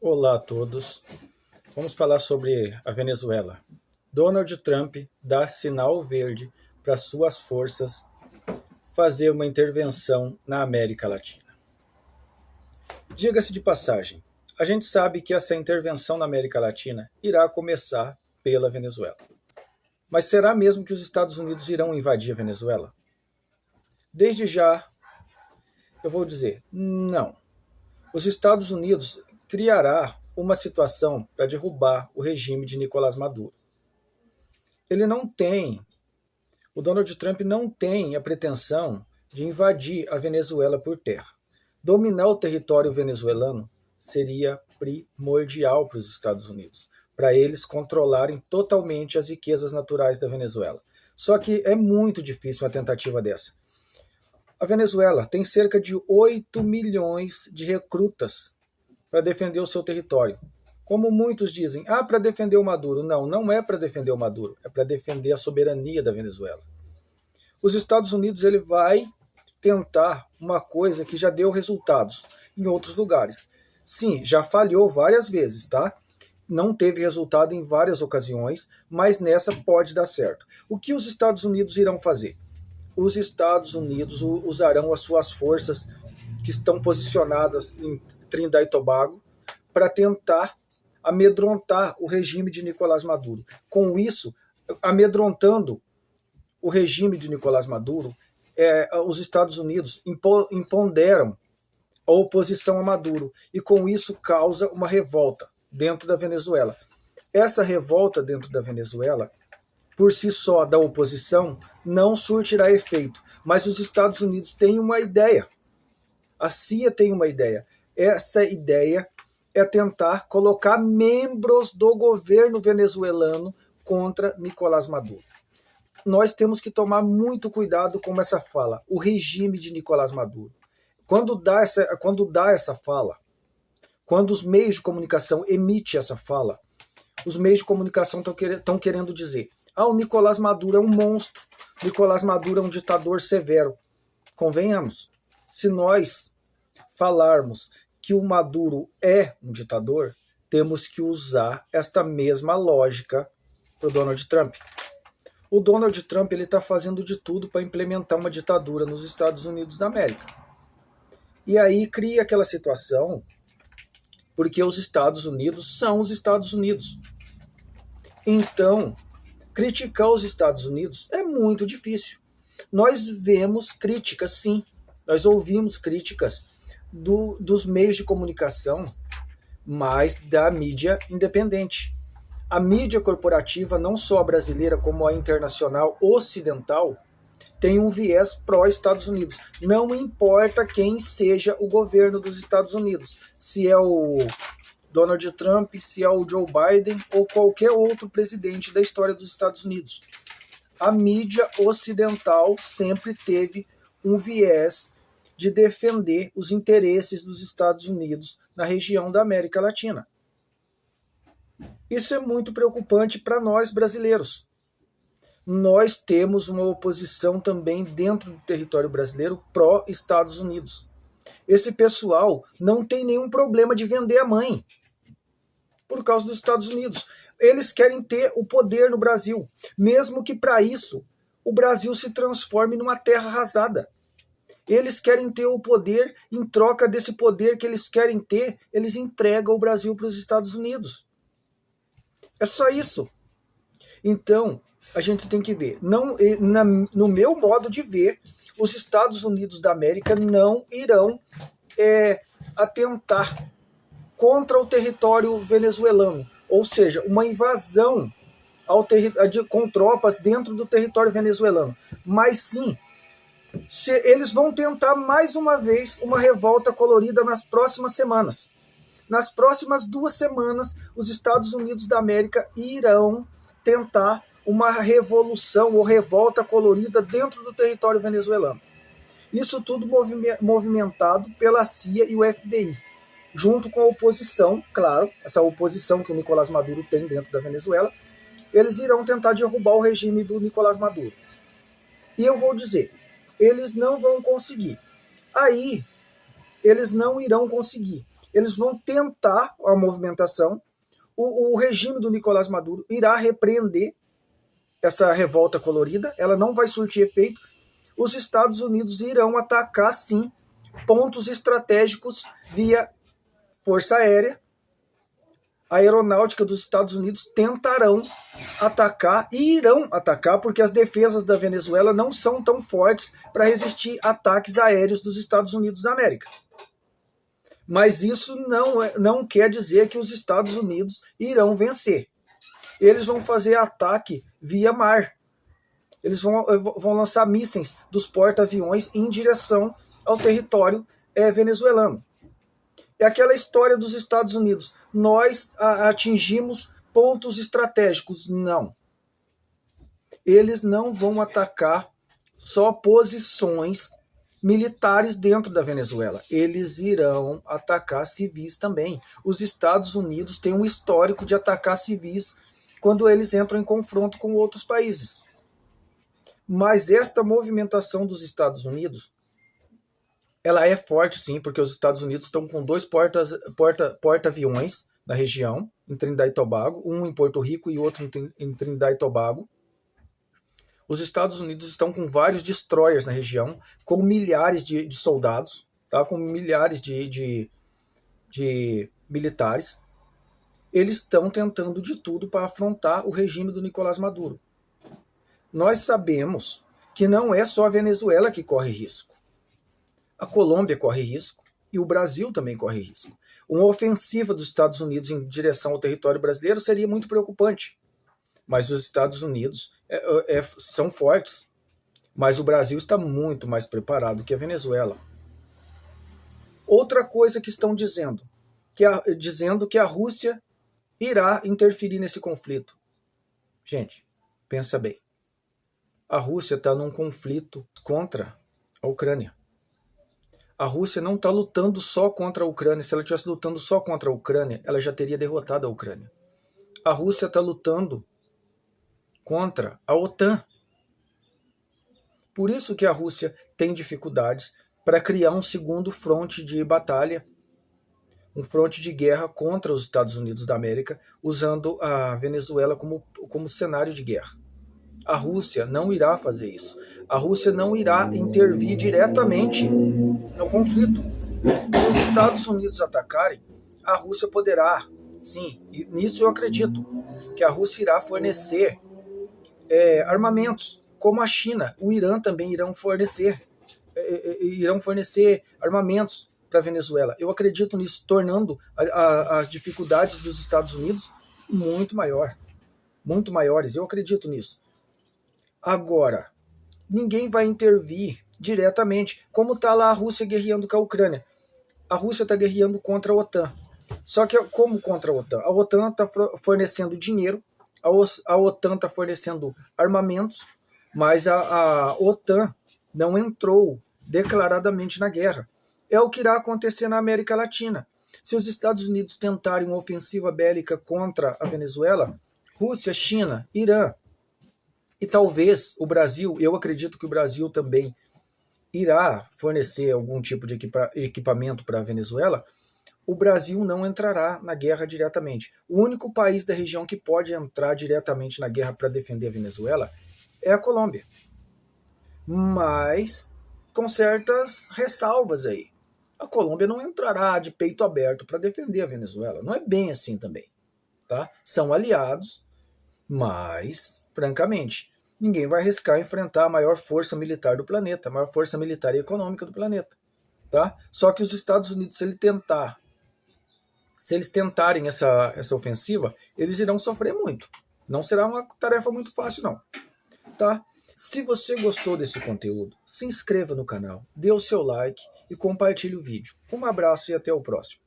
Olá a todos. Vamos falar sobre a Venezuela. Donald Trump dá sinal verde para suas forças fazer uma intervenção na América Latina. Diga-se de passagem, a gente sabe que essa intervenção na América Latina irá começar pela Venezuela. Mas será mesmo que os Estados Unidos irão invadir a Venezuela? Desde já, eu vou dizer, não. Os Estados Unidos criará uma situação para derrubar o regime de Nicolás Maduro. Ele não tem, o Donald Trump não tem a pretensão de invadir a Venezuela por terra. Dominar o território venezuelano seria primordial para os Estados Unidos, para eles controlarem totalmente as riquezas naturais da Venezuela. Só que é muito difícil uma tentativa dessa. A Venezuela tem cerca de 8 milhões de recrutas para defender o seu território. Como muitos dizem, para defender o Maduro. Não, não é para defender o Maduro, é para defender a soberania da Venezuela. Os Estados Unidos ele vai tentar uma coisa que já deu resultados em outros lugares. Sim, já falhou várias vezes, tá? Não teve resultado em várias ocasiões, mas nessa pode dar certo. O que os Estados Unidos irão fazer? Os Estados Unidos usarão as suas forças que estão posicionadas em Trinidad e Tobago para tentar amedrontar o regime de Nicolás Maduro. Com isso, amedrontando o regime de Nicolás Maduro, os Estados Unidos imponderam a oposição a Maduro e com isso causa uma revolta dentro da Venezuela. Essa revolta dentro da Venezuela, por si só, da oposição, não surtirá efeito, mas os Estados Unidos têm uma ideia. A CIA tem uma ideia. Essa ideia é tentar colocar membros do governo venezuelano contra Nicolás Maduro. Nós temos que tomar muito cuidado com essa fala, o regime de Nicolás Maduro. Quando dá essa fala, quando os meios de comunicação emitem essa fala, os meios de comunicação estão querendo dizer: o Nicolás Maduro é um monstro, Nicolás Maduro é um ditador severo. Convenhamos, se nós falarmos que o Maduro é um ditador, temos que usar esta mesma lógica para o Donald Trump. O Donald Trump está fazendo de tudo para implementar uma ditadura nos Estados Unidos da América. E aí cria aquela situação, porque os Estados Unidos são os Estados Unidos. Então, criticar os Estados Unidos é muito difícil. Nós vemos críticas, sim. Nós ouvimos críticas dos meios de comunicação, mas da mídia independente. A mídia corporativa, não só a brasileira, como a internacional ocidental, tem um viés pró-Estados Unidos. Não importa quem seja o governo dos Estados Unidos, se é o Donald Trump, se é o Joe Biden ou qualquer outro presidente da história dos Estados Unidos. A mídia ocidental sempre teve um viés de defender os interesses dos Estados Unidos na região da América Latina. Isso é muito preocupante para nós brasileiros. Nós temos uma oposição também dentro do território brasileiro pró-Estados Unidos. Esse pessoal não tem nenhum problema de vender a mãe por causa dos Estados Unidos. Eles querem ter o poder no Brasil, mesmo que para isso o Brasil se transforme numa terra arrasada. Eles querem ter o poder, em troca desse poder que eles querem ter, eles entregam o Brasil para os Estados Unidos. É só isso. Então, a gente tem que ver. No meu modo de ver, os Estados Unidos da América não irão atentar contra o território venezuelano. Ou seja, uma invasão com tropas dentro do território venezuelano. Mas sim, eles vão tentar mais uma vez uma revolta colorida nas próximas semanas. Nas próximas 2 semanas, os Estados Unidos da América irão tentar uma revolução ou revolta colorida dentro do território venezuelano. Isso tudo movimentado pela CIA e o FBI, junto com a oposição, claro, essa oposição que o Nicolás Maduro tem dentro da Venezuela. Eles irão tentar derrubar o regime do Nicolás Maduro. E eu vou dizer, eles não vão conseguir. Aí, eles não irão conseguir. Eles vão tentar a movimentação, o regime do Nicolás Maduro irá repreender essa revolta colorida, ela não vai surtir efeito. Os Estados Unidos irão atacar, sim, pontos estratégicos via força aérea. A aeronáutica dos Estados Unidos tentarão atacar e irão atacar, porque as defesas da Venezuela não são tão fortes para resistir a ataques aéreos dos Estados Unidos da América. Mas isso não quer dizer que os Estados Unidos irão vencer. Eles vão fazer ataque via mar. Eles vão lançar mísseis dos porta-aviões em direção ao território venezuelano. É aquela história dos Estados Unidos. Nós atingimos pontos estratégicos. Não. Eles não vão atacar só posições militares dentro da Venezuela. Eles irão atacar civis também. Os Estados Unidos têm um histórico de atacar civis quando eles entram em confronto com outros países. Mas esta movimentação dos Estados Unidos, ela é forte, sim, porque os Estados Unidos estão com 2 porta-aviões na região, em Trinidad e Tobago, um em Porto Rico e outro em Trinidad e Tobago. Os Estados Unidos estão com vários destroyers na região, com milhares de soldados, tá? Com milhares de militares. Eles estão tentando de tudo para afrontar o regime do Nicolás Maduro. Nós sabemos que não é só a Venezuela que corre risco. A Colômbia corre risco e o Brasil também corre risco. Uma ofensiva dos Estados Unidos em direção ao território brasileiro seria muito preocupante. Mas os Estados Unidos são fortes. Mas o Brasil está muito mais preparado que a Venezuela. Outra coisa que estão dizendo que a Rússia irá interferir nesse conflito. Gente, pensa bem. A Rússia está num conflito contra a Ucrânia. A Rússia não está lutando só contra a Ucrânia. Se ela estivesse lutando só contra a Ucrânia, ela já teria derrotado a Ucrânia. A Rússia está lutando contra a OTAN. Por isso que a Rússia tem dificuldades para criar um segundo fronte de batalha, um fronte de guerra contra os Estados Unidos da América, usando a Venezuela como cenário de guerra. A Rússia não irá fazer isso. A Rússia não irá intervir diretamente no conflito. Se os Estados Unidos atacarem, a Rússia poderá, sim, e nisso eu acredito, que a Rússia irá fornecer armamentos, como a China, o Irã também irão fornecer armamentos para a Venezuela. Eu acredito nisso, tornando as dificuldades dos Estados Unidos muito maiores. Eu acredito nisso. Agora, ninguém vai intervir diretamente, como está lá a Rússia guerreando com a Ucrânia. A Rússia está guerreando contra a OTAN. Só que como contra a OTAN? A OTAN está fornecendo dinheiro, a OTAN está fornecendo armamentos, mas a OTAN não entrou declaradamente na guerra. É o que irá acontecer na América Latina. Se os Estados Unidos tentarem uma ofensiva bélica contra a Venezuela, Rússia, China, Irã, e talvez o Brasil, eu acredito que o Brasil também irá fornecer algum tipo de equipamento para a Venezuela, o Brasil não entrará na guerra diretamente. O único país da região que pode entrar diretamente na guerra para defender a Venezuela é a Colômbia. Mas com certas ressalvas aí. A Colômbia não entrará de peito aberto para defender a Venezuela. Não é bem assim também. Tá? São aliados, mas, francamente, ninguém vai arriscar enfrentar a maior força militar do planeta, a maior força militar e econômica do planeta. Tá? Só que os Estados Unidos, se eles tentarem essa ofensiva, eles irão sofrer muito. Não será uma tarefa muito fácil, não. Tá? Se você gostou desse conteúdo, se inscreva no canal, dê o seu like e compartilhe o vídeo. Um abraço e até o próximo.